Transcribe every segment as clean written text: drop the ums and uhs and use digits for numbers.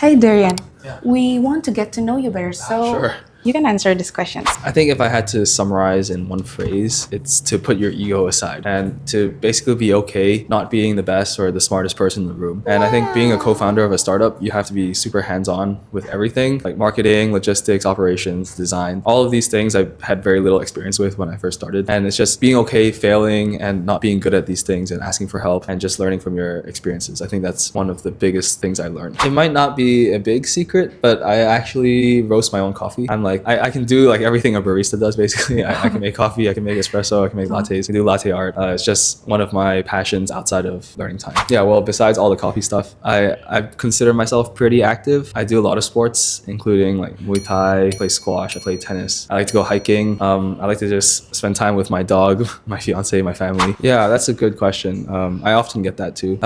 Hi, Darian. Yeah. We want to get to know you better, so Sure. you can answer these questions. I think if I had to summarize in one phrase, it's to put your ego aside and to basically be okay not being the best or the smartest person in the room. And I think being a co-founder of a startup, you have to be super hands-on with everything, like marketing, logistics, operations, design. All of these things I had very little experience with when I first started. And it's just being okay failing and not being good at these things and asking for help and just learning from your experiences. I think that's one of the biggest things I learned. It might not be a big secret, but I actually roast my own coffee. I'm like, I can do like everything a barista does basically. I can make coffee, I can make espresso, I can make lattes, I can do latte art. It's just one of my passions outside of learning time. Yeah, well, besides all the coffee stuff, I consider myself pretty active. I do a lot of sports, including like Muay Thai, I play squash, I play tennis. I like to go hiking. I like to just spend time with my dog, my fiance, my family. Yeah, that's a good question. I often get that too.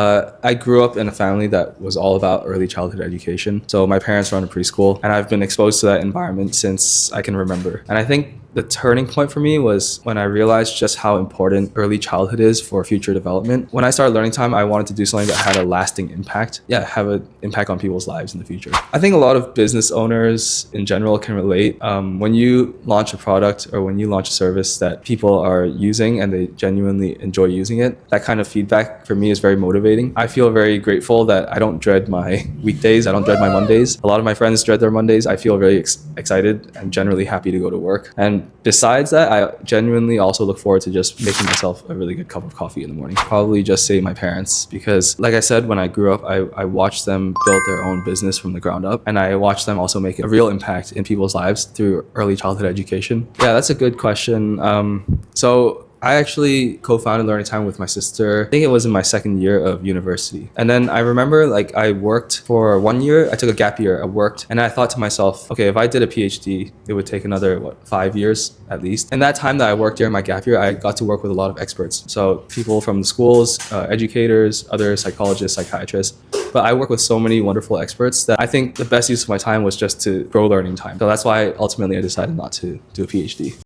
I grew up in a family that was all about early childhood education. So my parents run a preschool, and I've been exposed to that environment since I can remember. And I think the turning point for me was when I realized just how important early childhood is for future development. When I started learning time, I wanted to do something that had a lasting impact. Yeah, have an impact on people's lives in the future. I think a lot of business owners in general can relate. When you launch a product or when you launch a service that people are using and they genuinely enjoy using it, that kind of feedback for me is very motivating. I feel very grateful that I don't dread my weekdays. I don't dread my Mondays. A lot of my friends dread their Mondays. I feel very excited and generally happy to go to work. And besides that, I genuinely also look forward to just making myself a really good cup of coffee in the morning. Probably just say my parents, because like I said, when I grew up, I watched them build their own business from the ground up, and I watched them also make a real impact in people's lives through early childhood education. Yeah, that's a good question. So I actually co-founded Learning Time with my sister. I think it was in my second year of university. And then I remember like I worked for 1 year. I took a gap year. I worked and I thought to myself, okay, if I did a PhD, it would take another 5 years at least. And that time that I worked during my gap year, I got to work with a lot of experts. So people from the schools, educators, other psychologists, psychiatrists. But I work with so many wonderful experts that I think the best use of my time was just to grow Learning Time. So that's why ultimately I decided not to do a PhD.